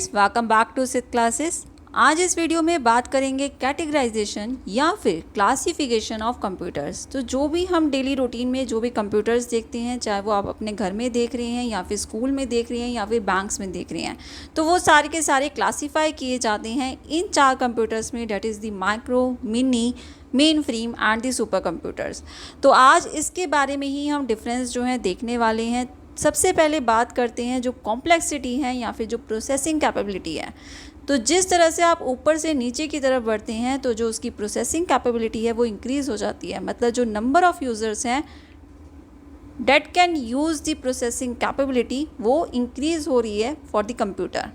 Friends, welcome back to Sith classes. आज इस video में बात करेंगे कैटेगराइजेशन या फिर क्लासिफिकेशन ऑफ कंप्यूटर्स। तो जो भी हम डेली रूटीन में जो भी कंप्यूटर्स देखते हैं, चाहे वो आप अपने घर में देख रहे हैं या फिर स्कूल में देख रहे हैं या फिर बैंक्स में देख रहे हैं, तो वो सारे के सारे क्लासीफाई किए जाते हैं इन 4 कंप्यूटर्स में, date is the micro, mini, main frame and the super computers. तो आज इसके बारे में ही हम डिफरेंस जो है देखने वाले हैं। सबसे पहले बात करते हैं जो कॉम्प्लेक्सिटी है या फिर जो प्रोसेसिंग कैपेबिलिटी है। तो जिस तरह से आप ऊपर से नीचे की तरफ बढ़ते हैं तो जो उसकी प्रोसेसिंग कैपेबिलिटी है वो इंक्रीज़ हो जाती है। मतलब जो नंबर ऑफ़ यूज़र्स हैं date can use the processing capability वो इंक्रीज़ हो रही है फॉर द कंप्यूटर।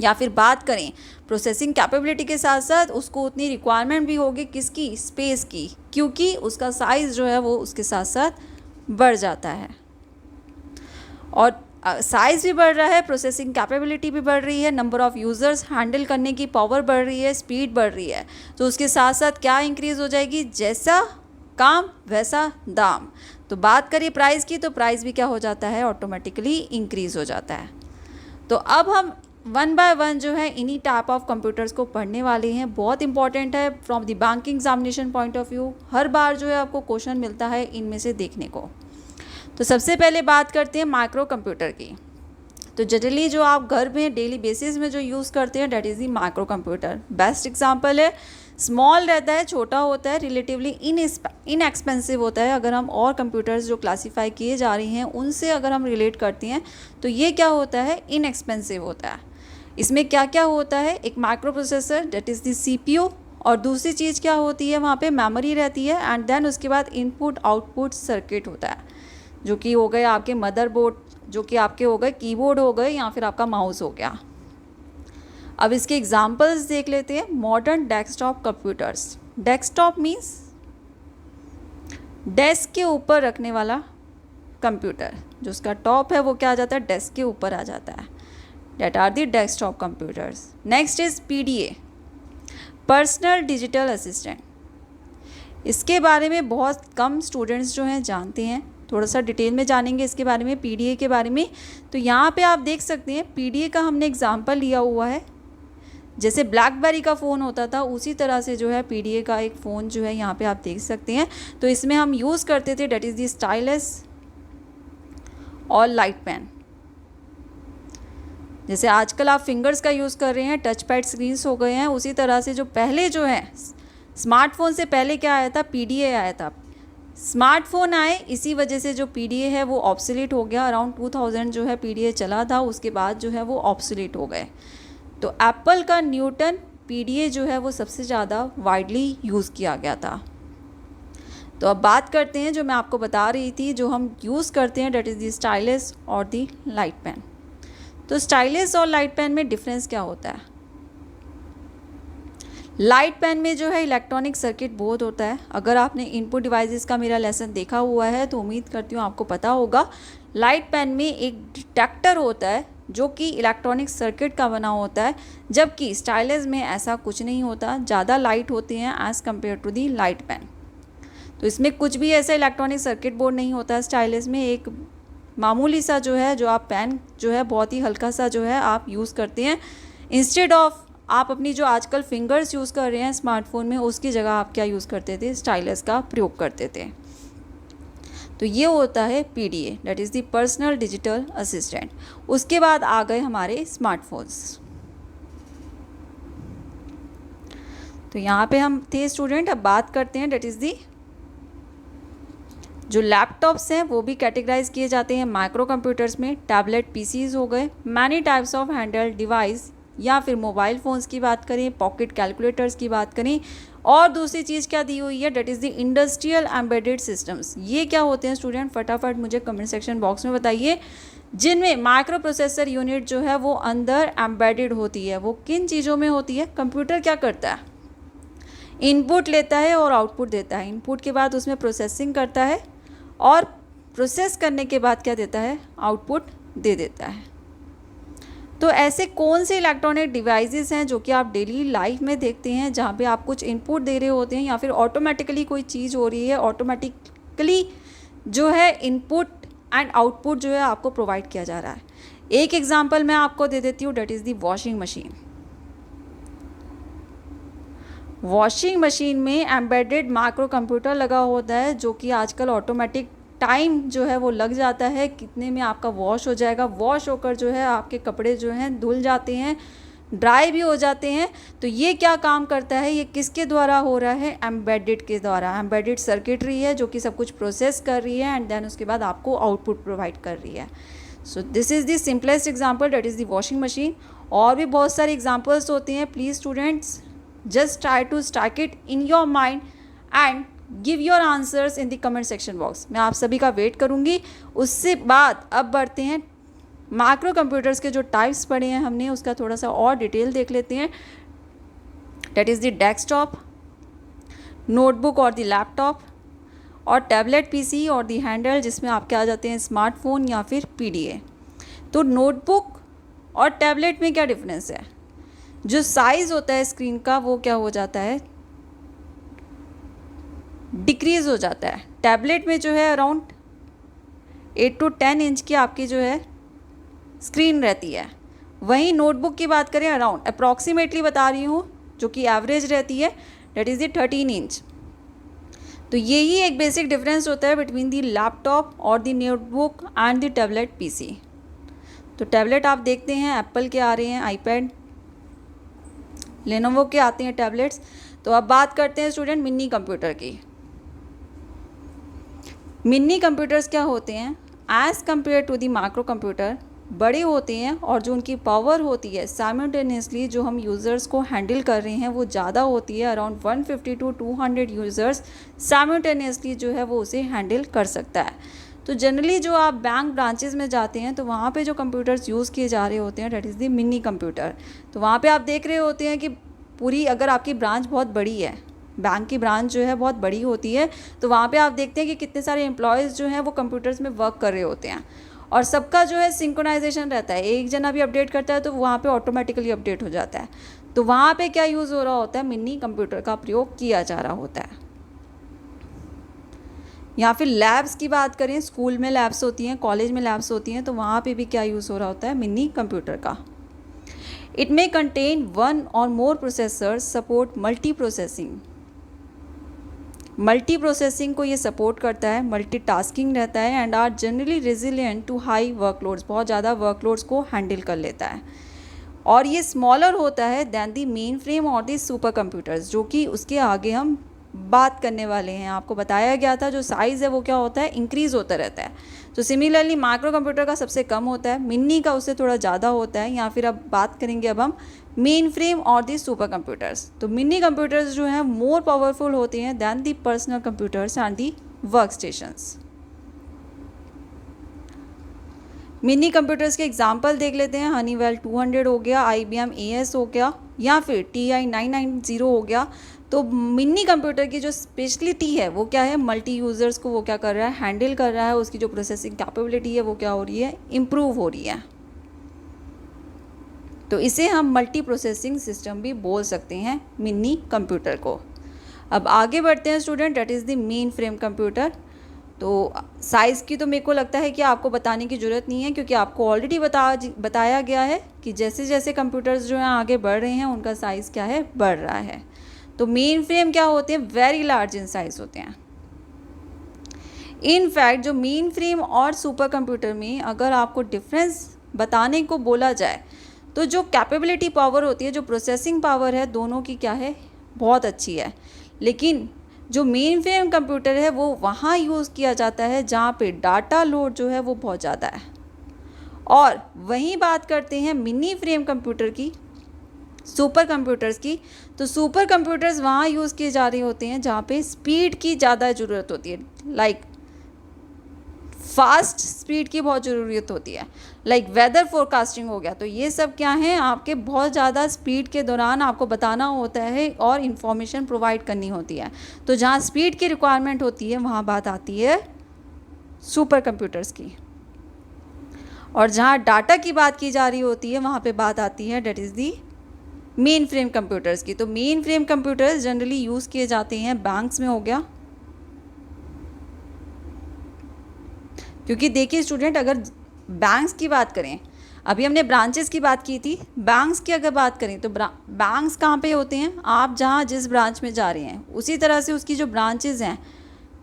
या फिर बात करें प्रोसेसिंग कैपेबिलिटी के साथ साथ उसको उतनी रिक्वायरमेंट भी होगी किसकी, स्पेस की, क्योंकि उसका साइज़ जो है वो उसके साथ साथ बढ़ जाता है। और साइज़ भी बढ़ रहा है, प्रोसेसिंग कैपेबिलिटी भी बढ़ रही है, नंबर ऑफ़ यूज़र्स हैंडल करने की पावर बढ़ रही है, स्पीड बढ़ रही है। तो उसके साथ साथ क्या इंक्रीज़ हो जाएगी, जैसा काम वैसा दाम। तो बात करिए प्राइस की, तो प्राइस भी क्या हो जाता है, ऑटोमेटिकली इंक्रीज़ हो जाता है। तो अब हम वन बाय वन जो है इन्हीं टाइप ऑफ कंप्यूटर्स को पढ़ने वाले हैं। बहुत इंपॉर्टेंट है from the banking examination point of view. हर बार जो है आपको क्वेश्चन मिलता है इनमें से देखने को। तो सबसे पहले बात करते हैं माइक्रो कंप्यूटर की। तो जनरली जो आप घर में डेली बेसिस में जो यूज़ करते हैं date is the micro computer. Best example है, स्मॉल रहता है, छोटा होता है, रिलेटिवली इनएक्सपेंसिव होता है। अगर हम और कंप्यूटर्स जो क्लासीफाई किए जा रही हैं उनसे अगर हम रिलेट करते हैं तो ये क्या होता है, इनएक्सपेंसिव होता है। इसमें क्या क्या होता है, एक micro processor date is the CPU, और दूसरी चीज़ क्या होती है, वहाँ पे मेमोरी रहती है, एंड देन उसके बाद इनपुट आउटपुट सर्किट होता है, जो कि हो गए आपके मदरबोर्ड, जो कि आपके हो गए कीबोर्ड हो गए, या फिर आपका माउस हो गया। अब इसके एग्जांपल्स देख लेते हैं। Modern desktop computers. Desktop means desk के ऊपर रखने वाला कंप्यूटर, जो उसका टॉप है वो क्या आ जाता है, डेस्क के ऊपर आ जाता है। That are the desktop computers. Next is PDA, personal digital assistant. इसके बारे में बहुत कम स्टूडेंट्स जो हैं जानते हैं। थोड़ा सा डिटेल में जानेंगे इसके बारे में, PDA के बारे में। तो यहाँ पे आप देख सकते हैं PDA का हमने एग्जांपल लिया हुआ है। जैसे ब्लैकबेरी का फ़ोन होता था उसी तरह से जो है PDA का एक फ़ोन जो है यहाँ पे आप देख सकते हैं। तो इसमें हम यूज़ करते थे डेट इज़ दी स्टाइलस और लाइट पेन। जैसे आजकल आप फिंगर्स का यूज़ कर रहे हैं, टच पैड स्क्रीन्स हो गए हैं, उसी तरह से जो पहले जो है स्मार्टफोन से पहले क्या आया था, PDA आया था। स्मार्टफोन आए, इसी वजह से जो PDA है वो ऑब्सोलीट हो गया। अराउंड 2000 जो है PDA चला था, उसके बाद जो है वो ऑब्सोलीट हो गए। तो एप्पल का न्यूटन PDA जो है वो सबसे ज़्यादा वाइडली यूज़ किया गया था। तो अब बात करते हैं जो मैं आपको बता रही थी, जो हम यूज़ करते हैं डेट इज़ दी स्टाइलस और दी लाइट पेन। तो स्टाइलस और लाइट पेन में डिफरेंस क्या होता है। लाइट पेन में जो है इलेक्ट्रॉनिक सर्किट बोर्ड होता है। अगर आपने इनपुट डिवाइसेस का मेरा लेसन देखा हुआ है तो उम्मीद करती हूँ आपको पता होगा। लाइट पेन में एक डिटेक्टर होता है जो कि इलेक्ट्रॉनिक सर्किट का बना होता है, जबकि स्टाइलस में ऐसा कुछ नहीं होता, ज़्यादा लाइट होते हैं as compare to the light pen. तो इसमें कुछ भी ऐसा इलेक्ट्रॉनिक सर्किट बोर्ड नहीं होता है। स्टाइलस में एक मामूली सा जो है, जो आप पेन जो है बहुत ही हल्का सा जो है आप यूज़ करते हैं। इंस्टेड ऑफ आप अपनी जो आजकल फिंगर्स यूज़ कर रहे हैं स्मार्टफोन में, उसकी जगह आप क्या यूज़ करते थे, स्टाइलस का प्रयोग करते थे। तो ये होता है PDA, date is the personal digital assistant. उसके बाद आ गए हमारे स्मार्टफोन्स। तो यहाँ पे हम थे स्टूडेंट। अब बात करते हैं डेट इज़ दी जो लैपटॉप्स हैं वो भी कैटेगराइज किए जाते हैं माइक्रो कंप्यूटर्स में। टैबलेट PCs हो गए, many types of handheld device, या फिर मोबाइल फ़ोन्स की बात करें, पॉकेट कैलकुलेटर्स की बात करें, और दूसरी चीज़ क्या दी हुई है, that is the industrial embedded systems. ये क्या होते हैं स्टूडेंट, फटाफट मुझे कमेंट सेक्शन बॉक्स में बताइए। जिनमें माइक्रो प्रोसेसर यूनिट जो है वो अंदर एम्बेडेड होती है। वो किन चीज़ों में होती है, कंप्यूटर क्या करता है, इनपुट लेता है और आउटपुट देता है। इनपुट के बाद उसमें प्रोसेसिंग करता है और प्रोसेस करने के बाद क्या देता है, आउटपुट दे देता है। तो ऐसे कौन से इलेक्ट्रॉनिक डिवाइसेस हैं जो कि आप डेली लाइफ में देखते हैं, जहाँ पे आप कुछ इनपुट दे रहे होते हैं या फिर ऑटोमेटिकली कोई चीज़ हो रही है, ऑटोमेटिकली जो है इनपुट एंड आउटपुट जो है आपको प्रोवाइड किया जा रहा है। एक एग्जांपल मैं आपको दे देती हूँ, date is the washing machine. Washing machine में एम्बेडेड माइक्रो कंप्यूटर लगा होता है, जो कि आजकल ऑटोमेटिक टाइम जो है वो लग जाता है, कितने में आपका वॉश हो जाएगा। वॉश होकर जो है आपके कपड़े जो हैं धुल जाते हैं, ड्राई भी हो जाते हैं। तो ये क्या काम करता है, ये किसके द्वारा हो रहा है, एम्बेडेड के द्वारा। एम्बेडेड सर्किटरी है जो कि सब कुछ प्रोसेस कर रही है एंड देन उसके बाद आपको आउटपुट प्रोवाइड कर रही है। So this is the simplest example, date is the washing machine. और भी बहुत सारे एग्जांपल्स होते हैं। Please students just try to stack it in your mind and give your answers in the comment section box। मैं आप सभी का वेट करूँगी। उससे बाद अब बढ़ते हैं माइक्रो कंप्यूटर्स के जो टाइप्स पढ़े हैं हमने, उसका थोड़ा सा और डिटेल देख लेते हैं। Date is the desktop, notebook और द लैपटॉप, और टैबलेट पीसी और दी हैंडल, जिसमें आपके आ जाते हैं स्मार्टफोन या फिर पीडीए। तो नोटबुक और टैबलेट में क्या डिफरेंस है, जो साइज़ होता है स्क्रीन का वो क्या हो जाता है, डिक्रीज़ हो जाता है। टैबलेट में जो है अराउंड 8 to 10 इंच की आपकी जो है स्क्रीन रहती है। वहीं नोटबुक की बात करें, अराउंड अप्रॉक्सीमेटली बता रही हूँ, जो कि एवरेज रहती है, डेट इज़ द 13 इंच। तो यही एक बेसिक डिफरेंस होता है बिटवीन दी लैपटॉप और the notebook and the tablet PC. तो टैबलेट आप देखते हैं एप्पल के आ रहे हैं, आईपैड, लेनोवो के आते हैं टैबलेट्स। तो अब बात करते हैं स्टूडेंट मिनी कंप्यूटर की। मिनी कंप्यूटर्स क्या होते हैं, as compare to the micro computer बड़े होते हैं, और जो उनकी पावर होती है साइमल्टेनियसली जो हम यूज़र्स को हैंडल कर रहे हैं वो ज़्यादा होती है। अराउंड 150 to 200 यूज़र्स साइमल्टेनियसली जो है वो उसे हैंडल कर सकता है। तो जनरली जो आप बैंक ब्रांचेस में जाते हैं तो वहाँ पे जो कंप्यूटर्स यूज़ किए जा रहे होते हैं, date is the mini computer. तो वहाँ पे आप देख रहे होते हैं कि पूरी, अगर आपकी ब्रांच बहुत बड़ी है, बैंक की ब्रांच जो है बहुत बड़ी होती है, तो वहाँ पे आप देखते हैं कि कितने सारे एम्प्लॉयज़ जो हैं वो कंप्यूटर्स में वर्क कर रहे होते हैं, और सबका जो है सिंक्रोनाइजेशन रहता है। एक जना भी अपडेट करता है तो वहाँ पे ऑटोमेटिकली अपडेट हो जाता है। तो वहाँ पे क्या यूज़ हो रहा होता है, मिनी कंप्यूटर का प्रयोग किया जा रहा होता है। या फिर लैब्स की बात करें, स्कूल में लैब्स होती हैं, कॉलेज में लैब्स होती हैं, तो वहाँ पे भी क्या यूज़ हो रहा होता है, मिनी कंप्यूटर का। It may contain one or more processors, support multi processing. Multi processing को ये सपोर्ट करता है, मल्टीटास्किंग रहता है, and are generally resilient to high workloads, बहुत ज़्यादा वर्कलोड्स को हैंडल कर लेता है। और ये स्मॉलर होता है दैन दी मेन फ्रेम और दी सुपर कंप्यूटर्स, जो कि उसके आगे हम बात करने वाले हैं। आपको बताया गया था जो साइज़ है वो क्या होता है, इंक्रीज़ होता रहता है। तो सिमिलरली माइक्रो कंप्यूटर का सबसे कम होता है, मिनी का उससे थोड़ा ज़्यादा होता है। या फिर अब बात करेंगे अब हम मेन फ्रेम और दी सुपर कंप्यूटर्स। तो मिनी कंप्यूटर्स जो हैं मोर पावरफुल होते हैं than the personal computers and the work stations. Mini computers के एग्जाम्पल देख लेते हैं। हनीवेल 200 हो गया, IBM AS हो गया, या फिर TI 990 हो गया। तो मिनी कंप्यूटर की जो स्पेशलिटी है वो क्या है, मल्टी यूज़र्स को वो क्या कर रहा है, हैंडल कर रहा है। उसकी जो प्रोसेसिंग कैपेबिलिटी है वो क्या हो रही है, इम्प्रूव हो रही है। तो इसे हम मल्टी प्रोसेसिंग सिस्टम भी बोल सकते हैं मिनी कंप्यूटर को। अब आगे बढ़ते हैं student, date is the main frame computer. तो साइज़ की तो मेरे को लगता है कि आपको बताने की ज़रूरत नहीं है, क्योंकि आपको ऑलरेडी बताया गया है कि जैसे जैसे कंप्यूटर्स जो हैं आगे बढ़ रहे हैं उनका साइज़ क्या है, बढ़ रहा है। तो मेन फ्रेम क्या होते हैं, वेरी लार्ज इन साइज़ होते हैं। इन फैक्ट जो मेन फ्रेम और सुपर कंप्यूटर में अगर आपको डिफरेंस बताने को बोला जाए तो जो कैपेबिलिटी पावर होती है, जो प्रोसेसिंग पावर है, दोनों की क्या है, बहुत अच्छी है। लेकिन जो मेन फ्रेम कंप्यूटर है वो वहाँ यूज़ किया जाता है जहाँ पे डाटा लोड जो है वो बहुत ज़्यादा है। और वहीं बात करते हैं मिनी फ्रेम कंप्यूटर की, सुपर कंप्यूटर्स की। तो सुपर कंप्यूटर्स वहाँ यूज़ किए जा रहे होते हैं जहाँ पे स्पीड की ज़्यादा ज़रूरत होती है, लाइक फास्ट स्पीड की बहुत ज़रूरत होती है, लाइक वेदर फोरकास्टिंग हो गया। तो ये सब क्या है, आपके बहुत ज़्यादा स्पीड के दौरान आपको बताना होता है और इन्फॉर्मेशन प्रोवाइड करनी होती है। तो जहाँ स्पीड की रिक्वायरमेंट होती है वहाँ बात आती है सुपर कंप्यूटर्स की, और जहाँ डाटा की बात की जा रही होती है वहाँ पे बात आती है that is the main frame computers की। तो main frame computers generally use किए जाते हैं बैंक्स में हो गया, क्योंकि देखिए स्टूडेंट, अगर बैंक्स की बात करें, अभी हमने ब्रांचेस की बात की थी। बैंक्स की अगर बात करें तो बैंक्स कहाँ पे होते हैं, आप जहाँ जिस ब्रांच में जा रहे हैं उसी तरह से उसकी जो ब्रांचेस हैं,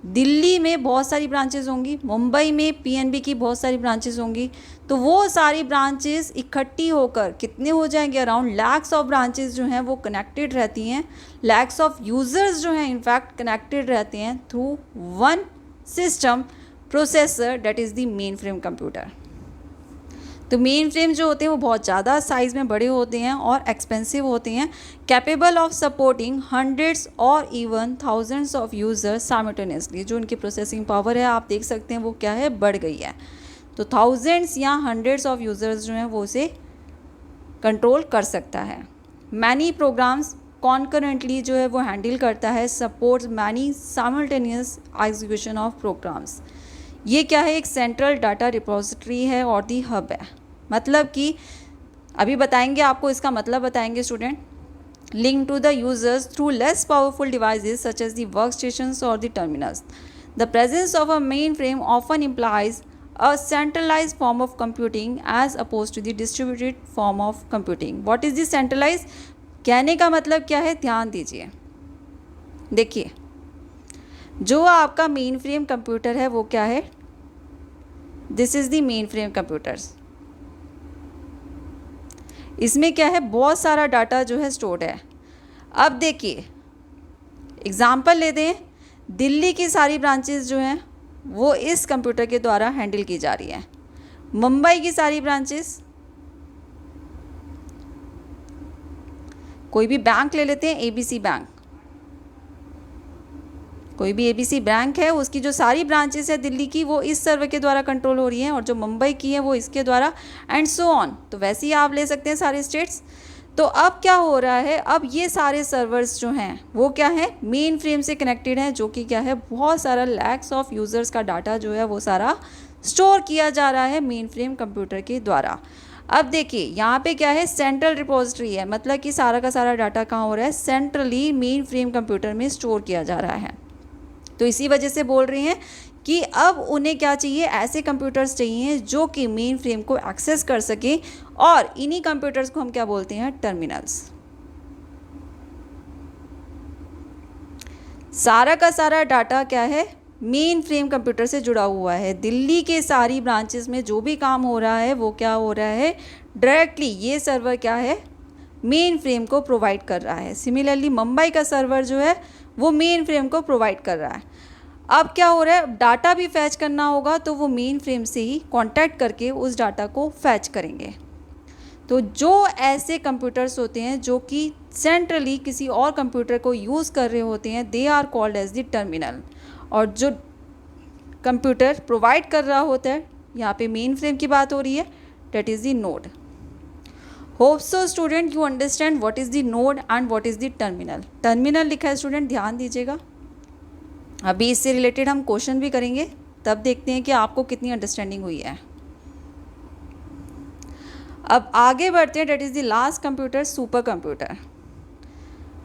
दिल्ली में बहुत सारी ब्रांचेस होंगी, मुंबई में पीएनबी की बहुत सारी ब्रांचेस होंगी, तो वो सारी ब्रांचेस इकट्ठी होकर कितने हो जाएंगे, अराउंड लैक्स ऑफ ब्रांचेस जो हैं वो कनेक्टेड रहती हैं, लैक्स ऑफ यूज़र्स जो हैं इनफैक्ट कनेक्टेड रहते हैं through one system processor, that is the main frame computer. तो मेन फ्रेम जो होते हैं वो बहुत ज़्यादा साइज़ में बड़े होते हैं और एक्सपेंसिव होते हैं, कैपेबल ऑफ सपोर्टिंग हंड्रेड्स और even thousands of users simultaneously. जो उनकी प्रोसेसिंग पावर है आप देख सकते हैं वो क्या है, बढ़ गई है। तो थाउजेंड्स या हंड्रेड्स ऑफ यूज़र्स जो हैं वो उसे कंट्रोल कर सकता है। मैनी प्रोग्राम्स कॉन्करेंटली जो है वो हैंडल करता है, supports many simultaneous execution of programs. ये क्या है, एक सेंट्रल डाटा रिपोजिटरी है और दी हब है। मतलब कि अभी बताएंगे आपको, इसका मतलब बताएंगे student. Link to the users through less powerful devices such as the work stations और the terminals. The presence of a main frame often implies a centralized form of computing as opposed to the distributed form of computing. What is the centralized? कहने का मतलब क्या है, ध्यान दीजिए। देखिए, जो आपका मेन फ्रेम कंप्यूटर है वो क्या है, this is the main frame computers. इसमें क्या है, बहुत सारा डाटा जो है स्टोर्ड है। अब देखिए एग्जाम्पल लेते हैं, दिल्ली की सारी ब्रांचेस जो हैं वो इस कंप्यूटर के द्वारा हैंडल की जा रही है। मुंबई की सारी ब्रांचेस, कोई भी बैंक ले लेते हैं, एबीसी बैंक, कोई भी एबीसी बैंक है, उसकी जो सारी ब्रांचेस है दिल्ली की वो इस सर्वर के द्वारा कंट्रोल हो रही हैं, और जो मुंबई की है वो इसके द्वारा, एंड सो ऑन। तो वैसे ही आप ले सकते हैं सारे स्टेट्स। तो अब क्या हो रहा है, अब ये सारे सर्वर्स जो हैं वो क्या है, मेन फ्रेम से कनेक्टेड हैं, जो कि क्या है, बहुत सारा लैक्स ऑफ यूज़र्स का डाटा जो है वो सारा स्टोर किया जा रहा है मेन फ्रेम कंप्यूटर के द्वारा। अब देखिए यहाँ पे क्या है, सेंट्रल रिपोजिटरी है, मतलब कि सारा का सारा डाटा कहाँ हो रहा है, सेंट्रली मेन फ्रेम कंप्यूटर में स्टोर किया जा रहा है। तो इसी वजह से बोल रहे हैं कि अब उन्हें क्या चाहिए, ऐसे कंप्यूटर्स चाहिए जो कि मेन फ्रेम को एक्सेस कर सके, और इन्हीं कंप्यूटर्स को हम क्या बोलते हैं, टर्मिनल्स। सारा का सारा डाटा क्या है, मेन फ्रेम कंप्यूटर से जुड़ा हुआ है। दिल्ली के सारी ब्रांचेस में जो भी काम हो रहा है वो क्या हो रहा है, डायरेक्टली ये सर्वर क्या है, मेन फ्रेम को प्रोवाइड कर रहा है। सिमिलरली मुंबई का सर्वर जो है वो मेन फ्रेम को प्रोवाइड कर रहा है। अब क्या हो रहा है, डाटा भी फैच करना होगा तो वो मेन फ्रेम से ही कांटेक्ट करके उस डाटा को फैच करेंगे। तो जो ऐसे कंप्यूटर्स होते हैं जो कि सेंट्रली किसी और कंप्यूटर को यूज़ कर रहे होते हैं, they are called as the terminal. और जो कंप्यूटर प्रोवाइड कर रहा होता है, यहाँ पे मेन फ्रेम की बात हो रही है, that is the node. Hope so student you understand what is the node and what is the terminal. Terminal लिखा है स्टूडेंट, ध्यान दीजिएगा। अभी इससे रिलेटेड हम क्वेश्चन भी करेंगे, तब देखते हैं कि आपको कितनी अंडरस्टैंडिंग हुई है। अब आगे बढ़ते हैं, date is the last computer, super computer.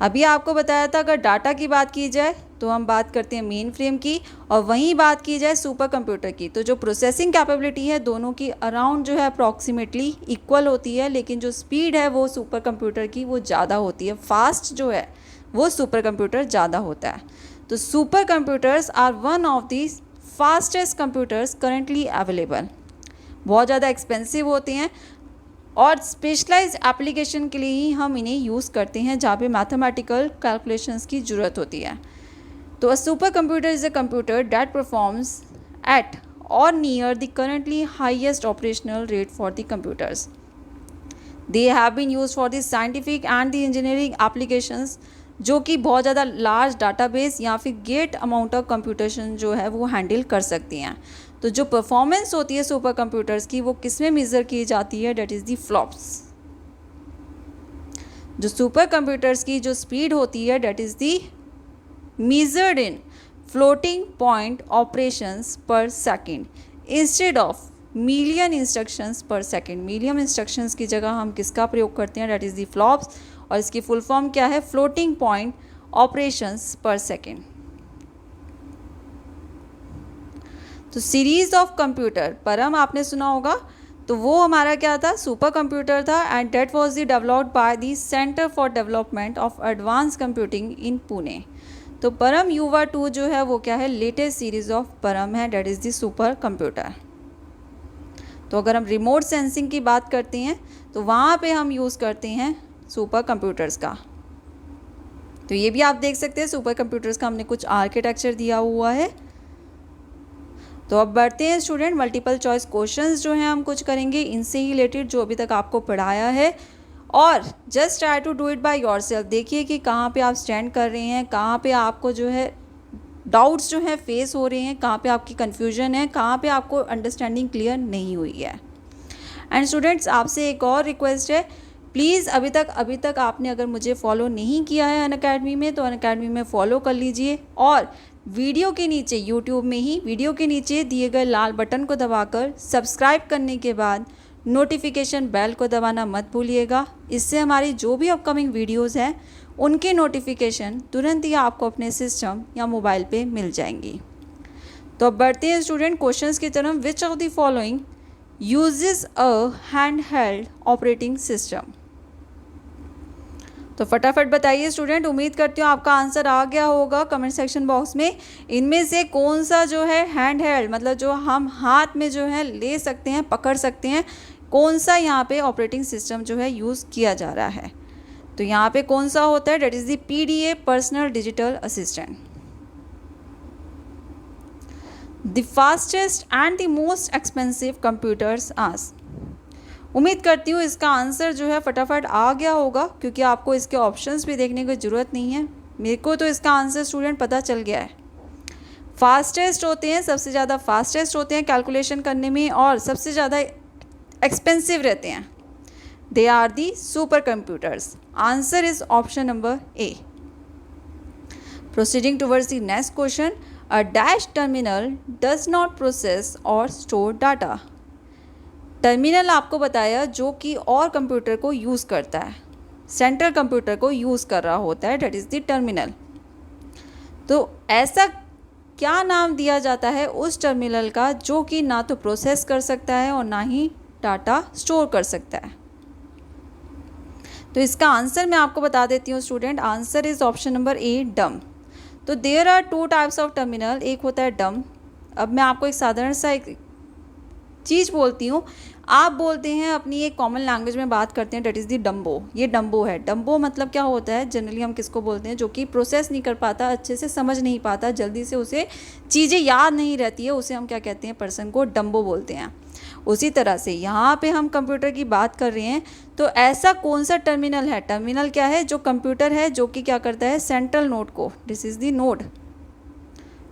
अभी आपको बताया था अगर डाटा की बात की जाए तो हम बात करते हैं मेन फ्रेम की, और वहीं बात की जाए सुपर कंप्यूटर की तो जो प्रोसेसिंग कैपेबिलिटी है दोनों की अराउंड जो है अप्रॉक्सीमेटली इक्वल होती है, लेकिन जो स्पीड है वो सुपर कंप्यूटर की वो ज़्यादा होती है। फास्ट जो है वो सुपर कंप्यूटर ज़्यादा होता है। तो super computers are one of the fastest computers currently available. बहुत ज़्यादा एक्सपेंसिव होते हैं और स्पेशलाइज्ड एप्लीकेशन के लिए ही हम इन्हें यूज़ करते हैं, जहाँ पे मैथमेटिकल कैलकुलेशंस की ज़रूरत होती है। तो a super computer is a computer that performs at or near the currently highest operational rate for the computers. They have been use for the scientific and the engineering applications, जो कि बहुत ज़्यादा large database या फिर great amount of computation जो है वो handle कर सकती हैं। तो जो परफॉर्मेंस होती है सुपर कंप्यूटर्स की वो किस में मेज़र की जाती है, डेट इज़ दी फ्लॉप्स। जो सुपर कंप्यूटर्स की जो स्पीड होती है that is the measured in floating point operations per second instead of million instructions per second. Million instructions की जगह हम किसका प्रयोग करते हैं, डेट इज़ दी फ्लॉप्स, और इसकी फुल फॉर्म क्या है, floating point operations per second. तो सीरीज ऑफ कंप्यूटर, परम आपने सुना होगा, तो वो हमारा क्या था, सुपर कंप्यूटर था, and that was the developed by the centre for development of advance computing in Pune. तो परम युवा 2 जो है वो क्या है, लेटेस्ट सीरीज ऑफ परम है, that is the super computer. तो अगर हम रिमोट सेंसिंग की बात करते हैं तो वहाँ पे हम यूज़ करते हैं सुपर कंप्यूटर्स का। तो ये भी आप देख सकते हैं, सुपर कंप्यूटर्स का हमने कुछ आर्किटेक्चर दिया हुआ है। तो अब बढ़ते हैं स्टूडेंट, मल्टीपल चॉइस क्वेश्चंस जो हैं हम कुछ करेंगे इनसे ही रिलेटेड जो अभी तक आपको पढ़ाया है, और just try to do it by yourself. देखिए कि कहाँ पे आप स्टैंड कर रहे हैं, कहाँ पे आपको जो है डाउट्स जो हैं फेस हो रहे हैं, कहाँ पे आपकी कन्फ्यूजन है, कहाँ पे आपको अंडरस्टैंडिंग क्लियर नहीं हुई है। एंड स्टूडेंट्स, आपसे एक और रिक्वेस्ट है, प्लीज़ अभी तक आपने अगर मुझे फॉलो नहीं किया है अनअकैडमी में, तो अनअकैडमी में फ़ॉलो कर लीजिए, और वीडियो के नीचे, यूट्यूब में ही वीडियो के नीचे दिए गए लाल बटन को दबाकर सब्सक्राइब करने के बाद नोटिफिकेशन बेल को दबाना मत भूलिएगा। इससे हमारी जो भी अपकमिंग वीडियोस हैं उनके नोटिफिकेशन तुरंत ही आपको अपने सिस्टम या मोबाइल पे मिल जाएंगी। तो अब बढ़ते हैं स्टूडेंट क्वेश्चंस की तरफ। Which of the following uses a hand held operating system? तो फटाफट बताइए स्टूडेंट, उम्मीद करती हूँ आपका आंसर आ गया होगा कमेंट सेक्शन बॉक्स में। इनमें से कौन सा जो है हैंड हेल्ड, मतलब जो हम हाथ में जो है ले सकते हैं, पकड़ सकते हैं, कौन सा यहाँ पे ऑपरेटिंग सिस्टम जो है यूज़ किया जा रहा है? तो यहाँ पे कौन सा होता है, that is the PDA, personal digital assistant. The fastest and the most expensive computers are. उम्मीद करती हूँ इसका आंसर जो है फटाफट आ गया होगा, क्योंकि आपको इसके ऑप्शंस भी देखने की ज़रूरत नहीं है। मेरे को तो इसका आंसर स्टूडेंट पता चल गया है। फास्टेस्ट होते हैं, सबसे ज़्यादा फास्टेस्ट होते हैं कैलकुलेशन करने में, और सबसे ज़्यादा एक्सपेंसिव रहते हैं। They are the super computers. Answer is option number A। Proceeding towards the next question, a dash terminal does not process और स्टोर डाटा। टर्मिनल आपको बताया जो कि और कंप्यूटर को यूज़ करता है, सेंट्रल कंप्यूटर को यूज़ कर रहा होता है, डेट इज़ द टर्मिनल। तो ऐसा क्या नाम दिया जाता है उस टर्मिनल का जो कि ना तो प्रोसेस कर सकता है और ना ही डाटा स्टोर कर सकता है? तो इसका आंसर मैं आपको बता देती हूँ student, answer is option number A, dumb. तो there are 2 types of terminal, एक होता है डम। अब मैं आपको एक साधारण सा एक चीज़ बोलती हूँ, आप बोलते हैं अपनी एक कॉमन लैंग्वेज में बात करते हैं, डेट इज़ दी डम्बो। ये डम्बो है। डम्बो मतलब क्या होता है, जनरली हम किसको बोलते हैं, जो कि प्रोसेस नहीं कर पाता, अच्छे से समझ नहीं पाता, जल्दी से उसे चीज़ें याद नहीं रहती है, उसे हम क्या कहते हैं, पर्सन को डम्बो बोलते हैं। उसी तरह से यहाँ पे हम कंप्यूटर की बात कर रहे हैं, तो ऐसा कौन सा टर्मिनल है? टर्मिनल क्या है? जो कंप्यूटर है जो कि क्या करता है, सेंट्रल नोड को, दिस इज़ दी नोड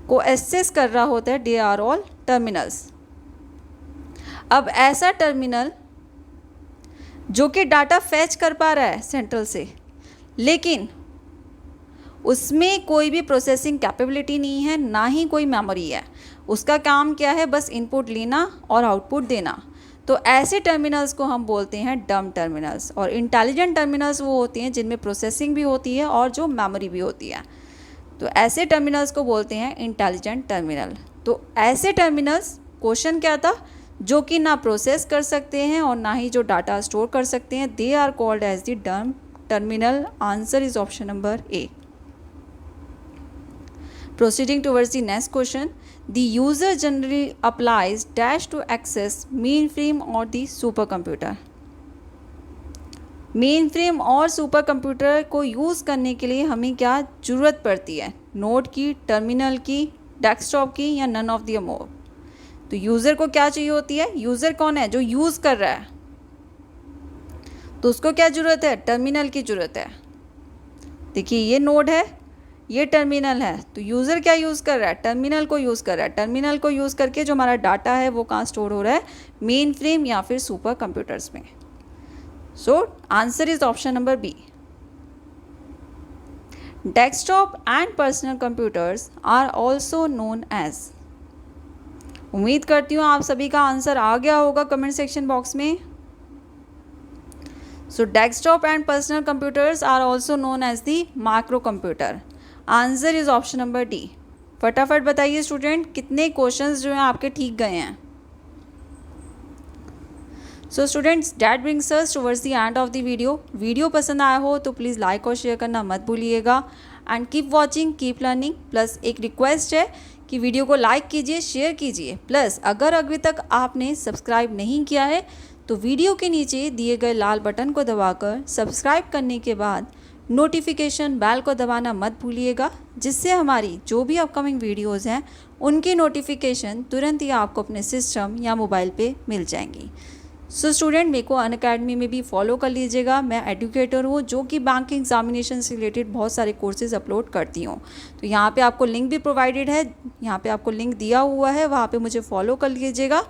को एक्सेस कर रहा होता है। They are all terminals. अब ऐसा टर्मिनल जो कि डाटा फैच कर पा रहा है सेंट्रल से, लेकिन उसमें कोई भी प्रोसेसिंग कैपेबिलिटी नहीं है, ना ही कोई मेमोरी है, उसका काम क्या है, बस इनपुट लेना और आउटपुट देना। तो ऐसे टर्मिनल्स को हम बोलते हैं डम टर्मिनल्स। और इंटेलिजेंट टर्मिनल्स वो होती हैं जिनमें प्रोसेसिंग भी होती है और जो मेमोरी भी होती है। तो ऐसे टर्मिनल्स को बोलते हैं इंटेलिजेंट टर्मिनल। तो ऐसे टर्मिनल्स, क्वेश्चन क्या था, जो कि ना प्रोसेस कर सकते हैं और ना ही जो डाटा स्टोर कर सकते हैं, they are called as the dumb terminal. Answer is option number A। Proceeding towards the next question, the user generally applies dash to access mainframe or the supercomputer। Mainframe और super computer को use करने के लिए हमें क्या ज़रूरत पड़ती है? नोड की, टर्मिनल की, डेस्कटॉप की, या नन ऑफ द अबव? तो यूज़र को क्या चाहिए होती है? यूज़र कौन है? जो यूज़ कर रहा है, तो उसको क्या ज़रूरत है? टर्मिनल की ज़रूरत है। देखिए ये नोड है, ये टर्मिनल है, तो यूज़र क्या यूज़ कर रहा है? टर्मिनल को यूज़ कर रहा है। टर्मिनल को यूज़ करके जो हमारा डाटा है वो कहाँ स्टोर हो रहा है? मेन फ्रेम या फिर सुपर कंप्यूटर्स में। So answer is option number B। Desktop and personal computers are also known as. उम्मीद करती हूँ आप सभी का आंसर आ गया होगा कमेंट सेक्शन बॉक्स में। So desktop and personal computers are also known as the micro computer. Answer is option number D। फटाफट बताइए स्टूडेंट, कितने क्वेश्चंस जो हैं आपके ठीक गए हैं? So students, that brings us towards the end of the video पसंद आया हो तो प्लीज़ लाइक और शेयर करना मत भूलिएगा and keep watching, keep learning. Plus एक रिक्वेस्ट है कि वीडियो को लाइक कीजिए, शेयर कीजिए। प्लस अगर अभी तक आपने सब्सक्राइब नहीं किया है तो वीडियो के नीचे दिए गए लाल बटन को दबाकर सब्सक्राइब करने के बाद नोटिफिकेशन बेल को दबाना मत भूलिएगा, जिससे हमारी जो भी अपकमिंग वीडियोज़ हैं उनकी नोटिफिकेशन तुरंत ही आपको अपने सिस्टम या मोबाइल पे मिल जाएंगी। सो स्टूडेंट, मेरे को अनअकैडमी में भी फॉलो कर लीजिएगा। मैं एडुकेटर हूँ जो कि बैंकिंग एग्जामिनेशन से रिलेटेड बहुत सारे कोर्सेज अपलोड करती हूँ। तो यहाँ पे आपको लिंक भी प्रोवाइडेड है, यहाँ पे आपको लिंक दिया हुआ है, वहाँ पे मुझे फॉलो कर लीजिएगा।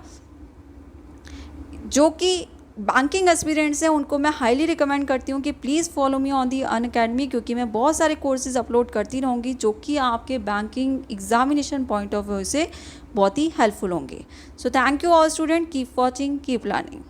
जो कि बैंकिंग एस्पिरेंट्स हैं उनको मैं हाईली रिकमेंड करती हूँ कि please follow me on the Unacademy, क्योंकि मैं बहुत सारे कोर्सेज अपलोड करती रहूँगी जो कि आपके banking examination point of view से बहुत ही हेल्पफुल होंगे। So thank you all student, keep watching, keep learning.